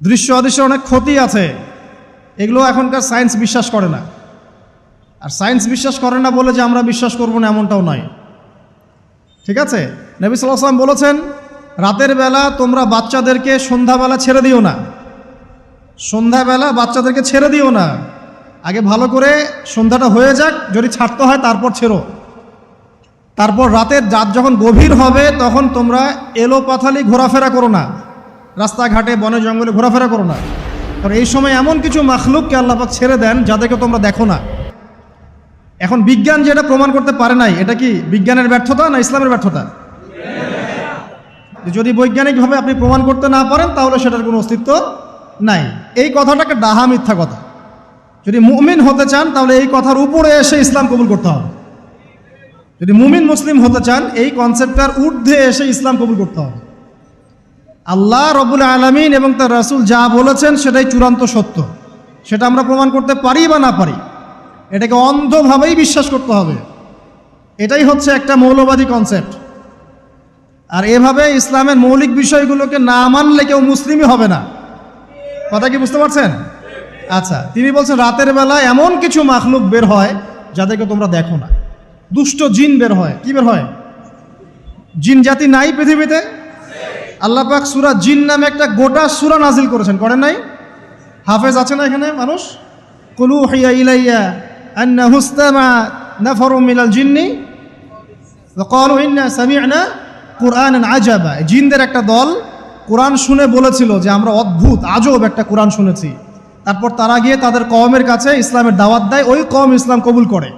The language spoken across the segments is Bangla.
দৃশ্য অদৃশ্যের অনেক ক্ষতি আছে, এগুলো এখনকার সায়েন্স বিশ্বাস করে না। আর সায়েন্স বিশ্বাস করে না বলে যে আমরা বিশ্বাস করব না এমনটাও নয়, ঠিক আছে? নবী সাল্লাল্লাহু আলাইহি ওয়াসাল্লাম বলেছেন, রাতের বেলা তোমরা বাচ্চাদেরকে সন্ধ্যাবেলা ছেড়ে দিও না, সন্ধ্যাবেলা বাচ্চাদেরকে ছেড়ে দিও না, আগে ভালো করে সন্ধ্যাটা হয়ে যাক, যদি ছাড়তে হয় তারপর ছেড়ো। তারপর রাতের রাত যখন গভীর হবে তখন তোমরা এলোপাথালি ঘোরাফেরা করো না, রাস্তাঘাটে বনে জঙ্গলে ঘোরাফেরা করো না, কারণ এই সময় এমন কিছু মাখলুককে আল্লাহ পাক ছেড়ে দেন যাদেরকে তোমরা দেখো না। এখন বিজ্ঞান যেটা প্রমাণ করতে পারে নাই, এটা কি বিজ্ঞানের ব্যর্থতা না ইসলামের ব্যর্থতা? যদি বৈজ্ঞানিকভাবে আপনি প্রমাণ করতে না পারেন তাহলে সেটার কোনো অস্তিত্ব নাই। এই কথাটাকে ডাহা মিথ্যা কথা। যদি মুমিন হতে চান তাহলে এই কথার উপরে এসে ইসলাম কবুল করতে হবে। যদি মুমিন মুসলিম হতে চান এই কনসেপ্টটার ঊর্ধ্বে এসে ইসলাম কবুল করতে হবে। আল্লাহ রব্বুল আলামিন এবং তার রাসূল যা বলেছেন সেটাই চূড়ান্ত সত্য, সেটা আমরা প্রমাণ করতে পারি বা না পারি, এটাকে অন্ধভাবেই বিশ্বাস করতে হবে। এটাই হচ্ছে একটা মৌলবাদী কনসেপ্ট। আর এভাবে ইসলামের মৌলিক বিষয়গুলোকে না মানলে কেউ মুসলিমই হবে না। কথা কি বুঝতে পারছেন? আচ্ছা, তিনি বলছেন রাতের বেলা এমন কিছু মাখলুক বের হয় যাদেরকে তোমরা দেখো না। দুষ্ট জিন বের হয়। কি বের হয়? জিন জাতি নাই পৃথিবীতে? আল্লাহ পাক সূরা জিন নামে একটা গোটা সূরা নাজিল করেছেন, করেন নাই? হাফেজ আছে না এখানে মানুষ? কুলু হিয়া ইলাইয়া আন্নাহু ইসতামা নাফারুম মিনাল জিন্নি ওয়া ক্বালু ইন্না সামি'না কুরআনান আজাবা। জিনদের একটা দল কোরআন শুনে বলেছিল যে আমরা অদ্ভুত আজব একটা কোরআন শুনেছি। তারপর তারা গিয়ে তাদের কওমের কাছে ইসলামের দাওয়াত দেয়, ওই কওম ইসলাম কবুল করে।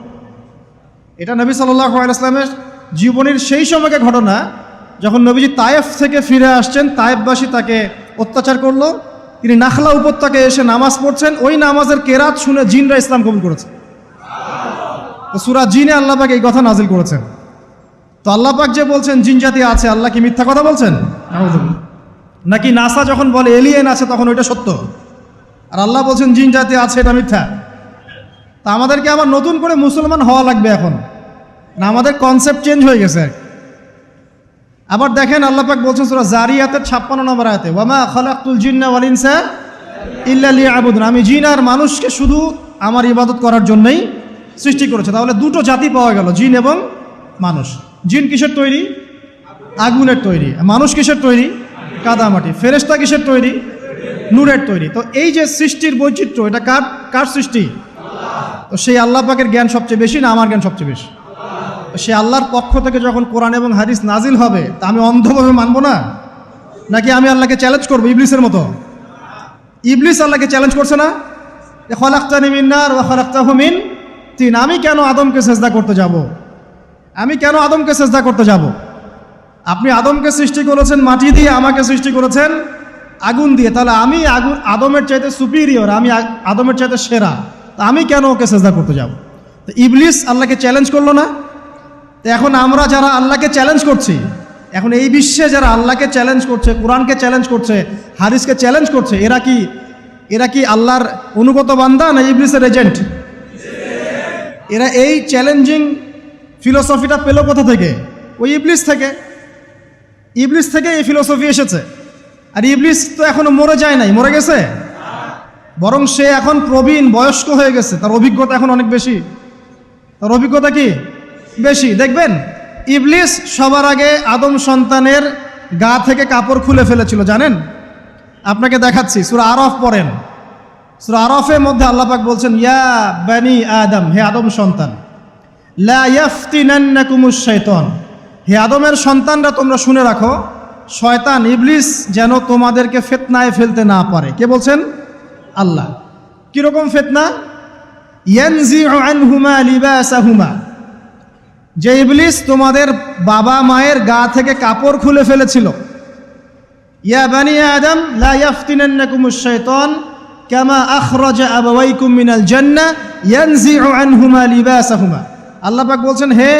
এটা নবী সাল্লাল্লাহু আলাইহি ওয়াসাল্লামের জীবনের সেই সময়কে ঘটনা যখন নবীজি তায়েফ থেকে ফিরে আসছেন। তায়েফবাসী তাকে অত্যাচার করলো, তিনি নাখলা উপত্যকায় এসে নামাজ পড়ছেন, ওই নামাজের কেরাত শুনে জিনরা ইসলাম কবুল করেছে। তো সূরা জিনে আল্লাহ পাক এই কথা নাজিল করেছেন। তো আল্লাহ পাক যে বলছেন জিন জাতি আছে, আল্লাহ কি মিথ্যা কথা বলছেন? নাকি নাসা যখন বলে এলিয়েন আছে তখন ওইটা সত্য, আর আল্লাহ বলছেন জিন জাতি আছে এটা মিথ্যা? তা আমাদেরকে আবার নতুন করে মুসলমান হওয়া লাগবে এখন না? আমাদের কনসেপ্ট চেঞ্জ হয়ে গেছে। আবার দেখেন আল্লাহ পাক বলছেন সূরা জারিয়াতের 56 নম্বর আয়াতে, ওয়ামা খালাকতুল জিন্না ওয়াল ইনসা ইল্লা লিয়াবুদুন, আমি জিন আর মানুষকে শুধু আমার ইবাদত করার জন্যই সৃষ্টি করেছে। তাহলে দুটো জাতি পাওয়া গেল, জিন এবং মানুষ। জিন কিসের তৈরি? আগুনের তৈরি। মানুষ কিসের তৈরি? কাদামাটি। ফেরেশতা কিসের তৈরি? নূরের তৈরি। তো এই যে সৃষ্টির বৈচিত্র্য, এটা কার সৃষ্টি? তো সেই আল্লাহ পাকের জ্ঞান সবচেয়ে বেশি না আমার জ্ঞান সবচেয়ে বেশি? সে আল্লাহর পক্ষ থেকে যখন কোরআন এবং হাদিস নাজিল হবে তা আমি অন্ধভাবে মানবো না? নাকি আমি আল্লাহকে চ্যালেঞ্জ করবো ইবলিসের মতো? ইবলিস আল্লাহকে চ্যালেঞ্জ করছে না, খলাকতানি মিন নার ওয়া খলাকতাহু মিন তিন, আমি কেন আদমকে সেজদা করতে যাব? আমি কেন আদমকে সেজদা করতে যাব? আপনি আদমকে সৃষ্টি করেছেন মাটি দিয়ে, আমাকে সৃষ্টি করেছেন আগুন দিয়ে, তাহলে আমি আদমের চাইতে সুপিরিয়র, আমি আদমের চাইতে সেরা, তা আমি কেন ওকে সেজদা করতে যাব? তো ইবলিস আল্লাহকে চ্যালেঞ্জ করলো না? তো এখন আমরা যারা আল্লাহকে চ্যালেঞ্জ করছি, এখন এই বিশ্বে যারা আল্লাহকে চ্যালেঞ্জ করছে, কোরআনকে চ্যালেঞ্জ করছে, হাদিসকে চ্যালেঞ্জ করছে, এরা কি আল্লাহর অনুগত বান্দা না ইবলিসের এজেন্ট? এরা এই চ্যালেঞ্জিং ফিলোসফিটা পেল কোথা থেকে? ওই ইবলিস থেকে। ইবলিস থেকে এই ফিলোসফি এসেছে। আর ইবলিস তো এখনো মরে যায় নাই, মরে গেছে, বরং সে এখন প্রবীণ বয়স্ক হয়ে গেছে, তার অভিজ্ঞতা এখন অনেক বেশি। তার অভিজ্ঞতা কি বেশি? দেখবেন ইবলিস সবার আগে আদম সন্তানের গা থেকে কাপড় খুলে ফেলেছিল, জানেন? আপনাকে দেখাচ্ছি, সূরা আরাফ পড়েন। সূরা আরাফের মধ্যে আল্লাহ পাক বলছেন, ইয়া বানি আদম, হে আদম সন্তান, লা ইয়াফতিনান্নাকুমুশ শাইতান, হে আদমের সন্তানরা তোমরা শুনে রাখো, শয়তান ইবলিস যেন তোমাদেরকে ফিতনায় ফেলতে না পারে। কে বলছেন? আল্লাহ। কিরকম ফিতনা? ইয়ানজিউ আনহুমা লিবাসাহুমা, যে ইবলিস তোমাদের বাবা মায়ের গা থেকে কাপড় খুলে ফেলেছিল। ইয়া বানি আদম লা ইয়াফতিনান্নাকুমুশ শাইতান কামা আখরাজা আবাওয়াইকুম মিনাল জান্নাহ ইয়ানজিউ আনহুমা লিবাসাহুমা। আল্লাহ পাক বলছেন, হে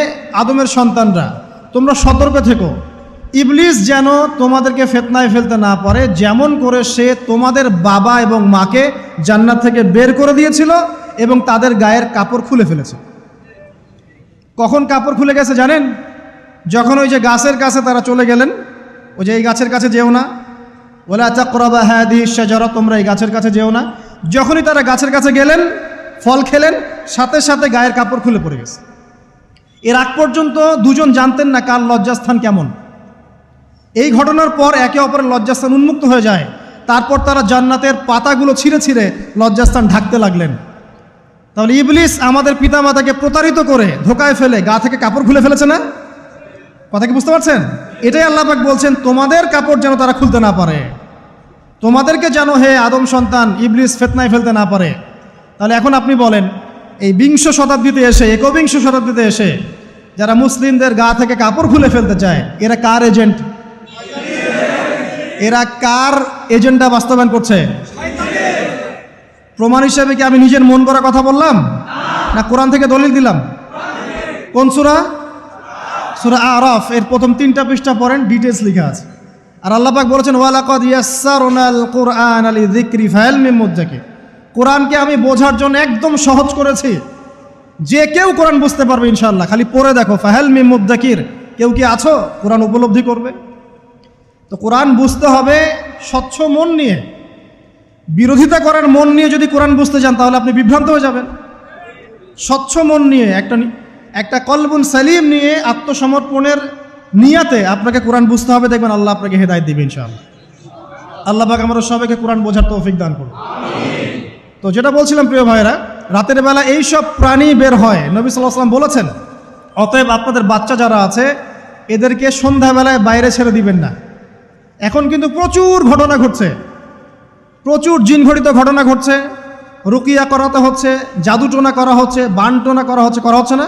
আদমের সন্তানরা তোমরা সতর্ক থেকো, ইবলিস যেন তোমাদেরকে ফিতনায় ফেলতে না পারে, যেমন করে সে তোমাদের বাবা এবং মাকে জান্নাত থেকে বের করে দিয়েছিল এবং তাদের গায়ের কাপড় খুলে ফেলেছে। কখন কাপড় খুলে গেছে জানেন? যখন ওই যে গাছের কাছে তারা চলে গেলেন, ওই যে এই গাছের কাছে যেও না, ওয়ালা তাকরাবা হাদিহি শাজারা, তোমরা এই গাছের কাছে যেও না। যখনই তারা গাছের কাছে গেলেন, ফল খেলেন, সাথে সাথে গায়ের কাপড় খুলে পড়ে গেছে। এর আগ পর্যন্ত দুজন জানতেন না কার লজ্জাস্থান কেমন। এই ঘটনার পর একে অপরের লজ্জাস্থান উন্মুক্ত হয়ে যায়। তারপর তারা জান্নাতের পাতাগুলো ছিঁড়ে ছিঁড়ে লজ্জাস্থান ঢাকতে লাগলেন। তাহলে ইবলিস আমাদের পিতামাতাকে প্রতারিত করে ধোকায় ফেলে গা থেকে কাপড় খুলে ফেলেছে না? কথা কি বুঝতে পারছেন? এটাই আল্লাহ পাক বলছেন, তোমাদের কাপড় যেন তারা খুলতে না পারে, তোমাদেরকে যেন হে আদম সন্তান ইবলিস ফিতনায় ফেলতে না পারে। তাহলে এখন আপনি বলেন, এই বিংশ শতাব্দীতে এসে, একবিংশ শতাব্দীতে এসে যারা মুসলিমদের গা থেকে কাপড় খুলে ফেলতে চায়, এরা কার এজেন্ট? এরা কার এজেন্ডা বাস্তবায়ন করছে? প্রমাণ হিসেবে কি আমি নিজের মন করা কথা বললাম, না কোরআন থেকে দলিল দিলাম? কোন সূরা? সূরা আরাফ এর প্রথম 3টা পৃষ্ঠা পড়েন, ডিটেইলস লেখা আছে। আর আল্লাহ পাক বলেছেন, ওয়ালাকাদ ইয়াসসারনাল কুরআনা লিযিকরি ফাহাল মিন মুদ্দাকির, কোরআনকে আমি বোঝার জন্য একদম সহজ করেছি, যে কেউ কোরআন বুঝতে পারবে ইনশাআল্লাহ। খালি পড়ে দেখো, ফাহাল মিন মুদ্দাকির, কেউ কি আছো কোরআন উপলব্ধি করবে? তো কোরআন বুঝতে হবে স্বচ্ছ মন নিয়ে। বিরোধিতা করার মন নিয়ে যদি কোরআন বুঝতে যান তাহলে আপনি বিভ্রান্ত হয়ে যাবেন। স্বচ্ছ মন নিয়ে, একটা কলবুন সালিম নিয়ে, আত্মসমর্পণের নিয়াতে আপনাকে কোরআন বুঝতে হবে। দেখবেন আল্লাহ আপনাকে হেদায়েত দিবেন ইনশাআল্লাহ। আল্লাহ পাক আমরা সবাইকে কোরআন বোঝার তৌফিক দান করুন। তো যেটা বলছিলাম প্রিয় ভাইরা, রাতের বেলা এই সব প্রাণী বের হয়, নবী সাল্লাল্লাহু আলাইহি ওয়াসাল্লাম বলেছেন, অতএব আপনাদের বাচ্চা যারা আছে এদেরকে সন্ধ্যাবেলায় বাইরে ছেড়ে দিবেন না। এখন কিন্তু প্রচুর ঘটনা ঘটছে, প্রচুর জিনঘটিত ঘটনা ঘটছে, রুকিয়া করাতে হচ্ছে, জাদুটোনা করা হচ্ছে, বানটোনা করা হচ্ছে না?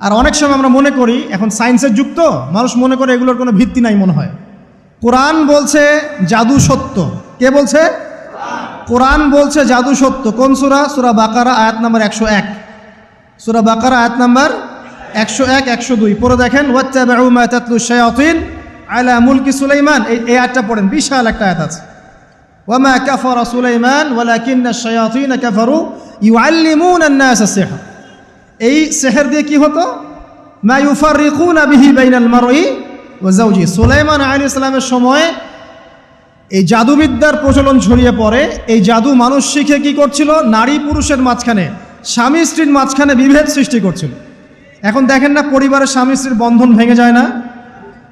আর অনেক সময় আমরা মনে করি, এখন সায়েন্সের যুগ তো, মানুষ মনে করে এগুলোর কোনো ভিত্তি নাই মনে হয়। কোরআন বলছে জাদু সত্য। কে বলছে? কোরআন বলছে জাদু সত্য। কোন সূরা? সূরা বাকারা আয়াত নাম্বার 101। সূরা বাকারা আয়াত নাম্বার 101, 102 পড়ে দেখেন। ওয়াত্তাবাউ মা তাতলু শায়াতিন আলা মুলকি সুলাইমান, এই আয়াতটা পড়েন, বিশাল একটা আয়াত আছে। ওয়ামা কাফারা সুলাইমান ওয়ালাকিন্না শায়াতিন কাফারু ইউআল্লিমুনা আন-নাস আস-সিহর। এই সিহর দিয়ে কি হতো? মা ইউফাররিকুনা বিহি বাইনাল মারই ওয়া যাওজি। সুলাইমান আলাইহিস সালামের সময় এই জাদুবিদ্যার প্রচলন ছড়িয়ে পড়ে। এই জাদু মানুষ শিখে কি করছিল? নারী পুরুষের মাঝখানে, স্বামী স্ত্রীর মাঝখানে বিভেদ সৃষ্টি করছিল। এখন দেখেন না, পরিবারের স্বামী স্ত্রীর বন্ধন ভেঙে যায় না?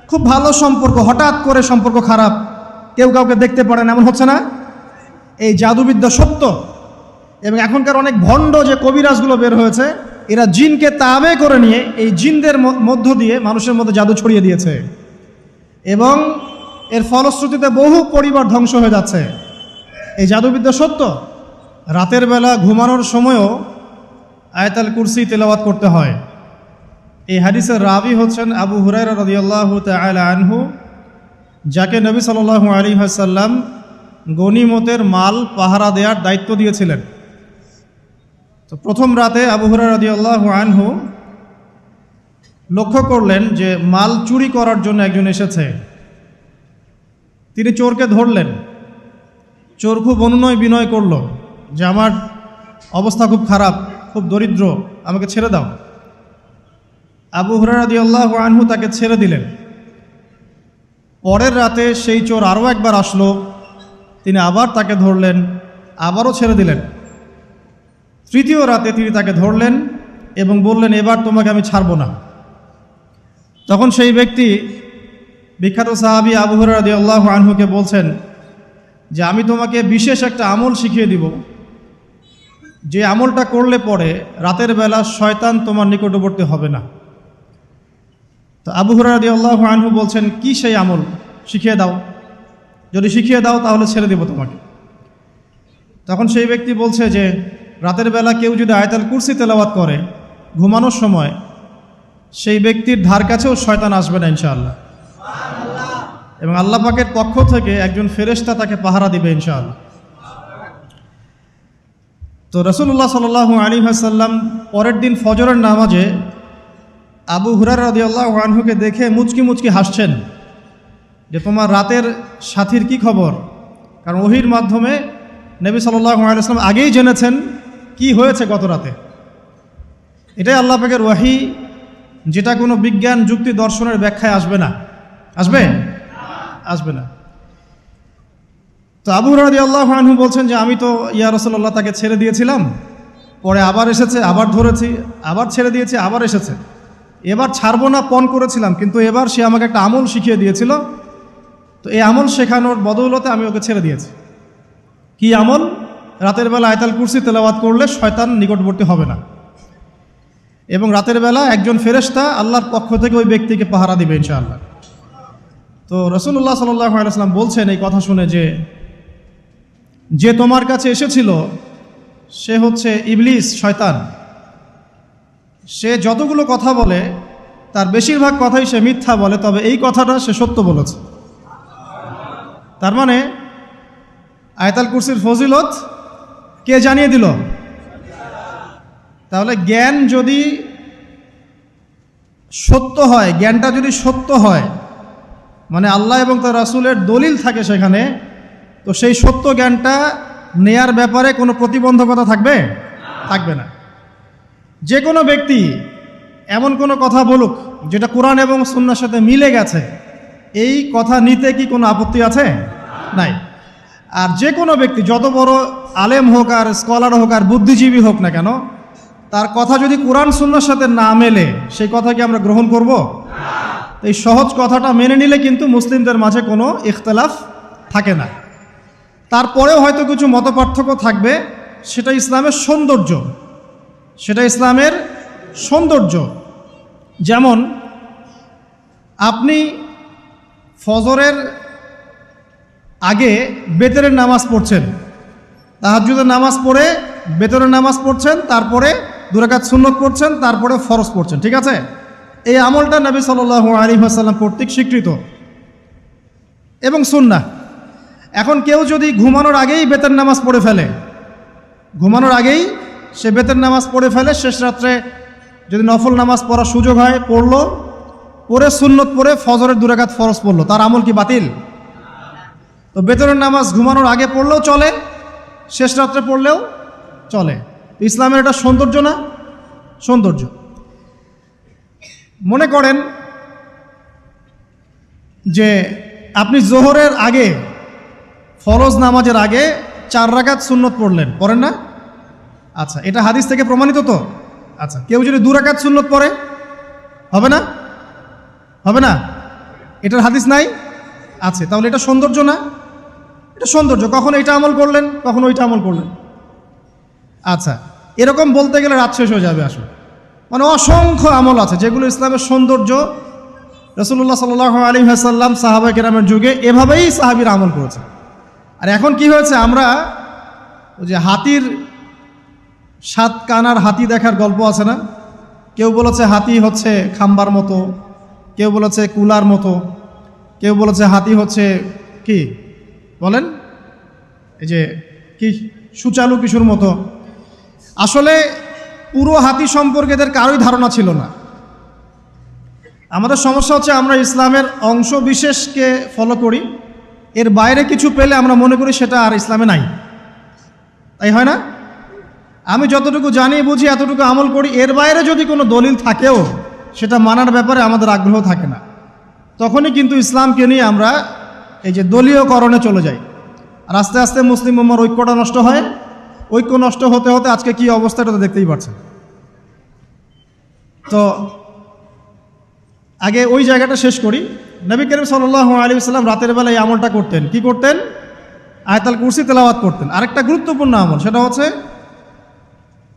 খুব ভালো সম্পর্ক, হঠাৎ করে সম্পর্ক খারাপ, কেউ কাউকে দেখতে পারে না, এমন হচ্ছে না? এই জাদুবিদ্যা সত্য। এবং এখনকার অনেক ভণ্ড যে কবিরাজগুলো বের হয়েছে, এরা জিনকে তাবে করে নিয়ে এই জিনদের মধ্য দিয়ে মানুষের মধ্যে জাদু ছড়িয়ে দিয়েছে, এবং এর ফলশ্রুতিতে বহু পরিবার ধ্বংস হয়ে যাচ্ছে। এই জাদুবিদ্যা সত্য। রাতের বেলা ঘুমানোর সময়ও আয়াতুল কুরসি তেলাওয়াত করতে হয়। এই হাদিসের রাবি হচ্ছেন আবু হুরায়রা রাদিয়াল্লাহু তাআলা আনহু, যাকে নবী সাল্লাল্লাহু আলাইহি ওয়াসাল্লাম গনিমতের মাল পাহারা দেওয়ার দায়িত্ব দিয়েছিলেন। তো প্রথম রাতে আবু হুরায়রা রাদিয়াল্লাহু আনহু লক্ষ্য করলেন যে মাল চুরি করার জন্য একজন এসেছে। তিনি চোরকে ধরলেন। চোর খুব অনুনয় বিনয় করল যে আমার অবস্থা খুব খারাপ, খুব দরিদ্র, আমাকে ছেড়ে দাও। আবু হুরায়রা রাদিয়াল্লাহু আনহু তাকে ছেড়ে দিলেন। পরের রাতে সেই চোর আরও একবার আসলো, তিনি আবার তাকে ধরলেন, আবারও ছেড়ে দিলেন। তৃতীয় রাতে তিনি তাকে ধরলেন এবং বললেন, এবার তোমাকে আমি ছাড়ব না। তখন সেই ব্যক্তি, বিখ্যাত সাহাবী আবু হুরায়রা রাদিয়াল্লাহু আনহুকে বলছেন যে আমি তোমাকে বিশেষ একটা আমল শিখিয়ে দিব, যে আমলটা করলে পরে রাতের বেলা শয়তান তোমার নিকটবর্তী হবে না। তো আবু হুরায়রা রাদিয়াল্লাহু আনহু বলছেন, কি সেই আমল? শিখিয়ে দাও, যদি শিখিয়ে দাও তাহলে ছেড়ে দেব তোমাকে। তখন সেই ব্যক্তি বলছে যে রাতের বেলা কেউ যদি আয়াতুল কুরসি তেলাওয়াত করে ঘুমানোর সময়, সেই ব্যক্তির ধার কাছেও শয়তান আসবে না ইনশাআল্লাহ, এবং আল্লাহ পাকের পক্ষ থেকে একজন ফেরেশতা তাকে পাহারা দিবে ইনশাআল্লাহ। তো রাসূলুল্লাহ সাল্লাল্লাহু আলাইহি ওয়াসাল্লাম পরের দিন ফজরের নামাজে আবু হুরায়রা রাদিয়াল্লাহু আনহুকে দেখে মুচকি মুচকি হাসছেন যে তোমার রাতের সাথীর কি খবর? কারণ ওহীর মাধ্যমে নবী সাল্লাল্লাহু আলাইহি ওয়াসাল্লাম আগেই জেনেছেন কি হয়েছে গত রাতে। এটাই আল্লাহ পাকের ওয়াহি, যেটা কোনো বিজ্ঞান যুক্তি দর্শনের ব্যাখ্যায় আসবে না। আসবে না। তো আবু হুরায়রা রাদিয়াল্লাহু আনহু বলছেন যে আমি তো ইয়া রাসূলুল্লাহ তাকে ছেড়ে দিয়েছিলাম, পরে আবার এসেছে, আবার ধরেছি, আবার ছেড়ে দিয়েছি, আবার এসেছে, এবার ছাড়বো না পণ করেছিলাম, কিন্তু এবার সে আমাকে একটা আমল শিখিয়ে দিয়েছিল, তো এই আমল শেখানোর বদৌলতে আমি ওকে ছেড়ে দিয়েছি। কি আমল? রাতের বেলা আয়াতুল কুরসি তেলাওয়াত করলে শয়তান নিকটবর্তী হবে না, এবং রাতের বেলা একজন ফেরেশতা আল্লাহর পক্ষ থেকে ওই ব্যক্তিকে পাহারা দিবে ইনশাআল্লাহ। তো রাসূলুল্লাহ সাল্লাল্লাহু আলাইহি ওয়াসাল্লাম বলছেন এই কথা শুনে যে তোমার কাছে এসেছিল সে হচ্ছে ইবলিস, শয়তান। সে যতগুলো কথা বলে তার বেশিরভাগ কথাই সে মিথ্যা বলে, তবে এই কথাটা সে সত্য বলেছে। তার মানে আয়াতুল কুরসির ফজিলত কে জানিয়ে দিল? তাহলে জ্ঞান যদি সত্য হয়, জ্ঞানটা যদি সত্য হয়, মানে আল্লাহ এবং তার রাসূলের দলিল থাকে সেখানে, তো সেই সত্য জ্ঞানটা নেয়ার ব্যাপারে কোনো প্রতিবন্ধকতা থাকবে? থাকবে না। যে কোনো ব্যক্তি এমন কোনো কথা বলুক যেটা কোরআন এবং সুন্নাহর সাথে মিলে গেছে, এই কথা নিতে কি কোনো আপত্তি আছে? নাই। আর যে কোনো ব্যক্তি যত বড় আলেম হোক আর স্কলার হোক আর বুদ্ধিজীবী হোক না কেন, তার কথা যদি কোরআন সুন্নাহর সাথে না মেলে সেই কথা কি আমরা গ্রহণ করব? এই সহজ কথাটা মেনে নিলে কিন্তু মুসলিমদের মাঝে কোনো ইখতিলাফ থাকে না। তারপরেও হয়তো কিছু মতপার্থক্য থাকবে, সেটা ইসলামের সৌন্দর্য, সেটা ইসলামের সৌন্দর্য। যেমন আপনি ফজরের আগে বেতরের নামাজ পড়ছেন, তাহাজ্জুদের নামাজ পড়ে বেতরের নামাজ পড়ছেন, তারপরে 2 রাকাত সুন্নত পড়ছেন, তারপরে ফরজ পড়ছেন, ঠিক আছে? এই আমলটা নবী সাল্লাল্লাহু আলাইহি ওয়াসাল্লাম কর্তৃক স্বীকৃত এবং সুন্নাহ। এখন কেউ যদি ঘুমানোর আগেই বেতের নামাজ পড়ে ফেলে, ঘুমানোর আগেই সে বেতের নামাজ পড়ে ফেলে, শেষ রাত্রে যদি নফল নামাজ পড়ার সুযোগ হয় পড়লো, পরে সুন্নত পড়ে ফজরের 2 রাকাত ফরজ পড়লো, তার আমল কি বাতিল? তো বেতরের নামাজ ঘুমানোর আগে পড়লেও চলে, শেষ রাত্রে পড়লেও চলে। ইসলামের এটা সৌন্দর্য না? সৌন্দর্য। মনে করেন যে আপনি জোহরের আগে, ফরজ নামাজের আগে 4 রাকাত সুন্নত পড়লেন, পড়েন না? আচ্ছা, এটা হাদিস থেকে প্রমাণিত তো? আচ্ছা, কেউ যদি 2 রাকাত সুন্নত পড়ে হবে না? হবে না? এটার হাদিস নাই? আছে। তাহলে এটা সৌন্দর্য না? এটা সৌন্দর্য। কখন এটা আমল করলেন, কখন ওইটা আমল করলেন। আচ্ছা, এরকম বলতে গেলে রাত শেষ হয়ে যাবে আসলে। মানে অসংখ্য আমল আছে যেগুলো ইসলামের সৌন্দর্য। রাসূলুল্লাহ সাল্লাল্লাহু আলাইহি ওয়াসাল্লাম সাহাবা কেরামের যুগে এভাবেই সাহাবীরা আমল করেছে। আর এখন কি হয়েছে, আমরা ওই যে হাতির 7 কানার হাতি দেখার গল্প আছে না? কেউ বলেছে হাতি হচ্ছে খাম্বার মতো, কেউ বলেছে কুলার মতো, কেউ বলেছে হাতি হচ্ছে কি বলেন, এই যে কি সুচালু কিশোর মতো। আসলে পুরো হাতি সম্পর্কে এদের কারোই ধারণা ছিল না। আমাদের সমস্যা হচ্ছে আমরা ইসলামের অংশ বিশেষকে ফলো করি, এর বাইরে কিছু পেলে আমরা মনে করি সেটা আর ইসলামে নাই। তাই হয় না? আমি যতটুকু জানি বুঝি এতটুকু আমল করি, এর বাইরে যদি কোনো দলিল থাকেও সেটা মানার ব্যাপারে আমাদের আগ্রহ থাকে না। তখনই কিন্তু ইসলামকে নিয়ে আমরা এই যে দলীয়করণে চলে যাই, আর আস্তে আস্তে মুসলিম উম্মার ঐক্যটা নষ্ট হয়। ঐক্য নষ্ট হতে হতে আজকে কি অবস্থা এটা তো দেখতেই পাচ্ছেন। তো আগে ওই জায়গাটা শেষ করি। নবী করিম সাল্লাল্লাহু আলাইহি ওয়াসাল্লাম রাতের বেলা এই আমলটা করতেন। কি করতেন? আয়াতুল কুরসি তেলাওয়াত করতেন। আরেকটা গুরুত্বপূর্ণ আমল, সেটা হচ্ছে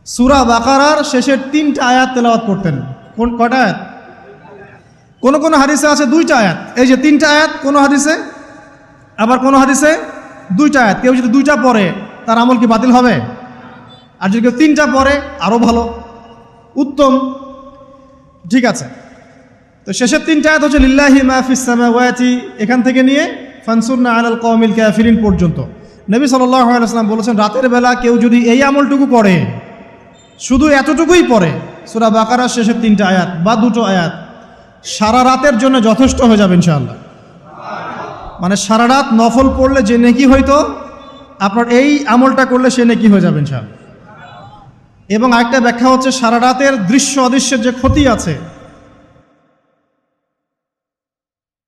সূরা বাকারার শেষের 3টা আয়াত তেলাওয়াত করতেন। কয়টা আয়াত? কোন কোন হাদিসে আছে 2টা আয়াত। এই যে 3টা আয়াত কোন হাদিসে, আবার কোন হাদিসে 2টা আয়াত। কেউ যদি 2টা পড়ে তার আমল কি বাতিল হবে? আর যদি কেউ 3টা পড়ে আরও ভালো, উত্তম। ঠিক আছে, তো শেষের 3টা আয়াত হচ্ছে লিল্লাহি মা ফিস সামাওয়াতি, এখান থেকে নিয়ে ফানসুরনা আলাল কওমিল কাফিরিন পর্যন্ত। নবী সাল্লাল্লাহু আলাইহি ওয়াসাল্লাম বলেছেন রাতের বেলা কেউ যদি এই আমলটুকু করে, শুধু এতটুকুই পড়ে, সূরা বাকারার শেষের 3টা আয়াত বা 2টো আয়াত, সারা রাতের জন্য যথেষ্ট হয়ে যাবে ইনশাআল্লাহ। মানে সারা রাত নফল পড়লে যে নেকি হইতো, আপনার এই আমলটা করলে সে নেকি হয়ে যাবে ইনশাআল্লাহ। এবং আরেকটা ব্যাখ্যা হচ্ছে সারা রাতের দৃশ্য অদৃশ্যের যে ক্ষতি আছে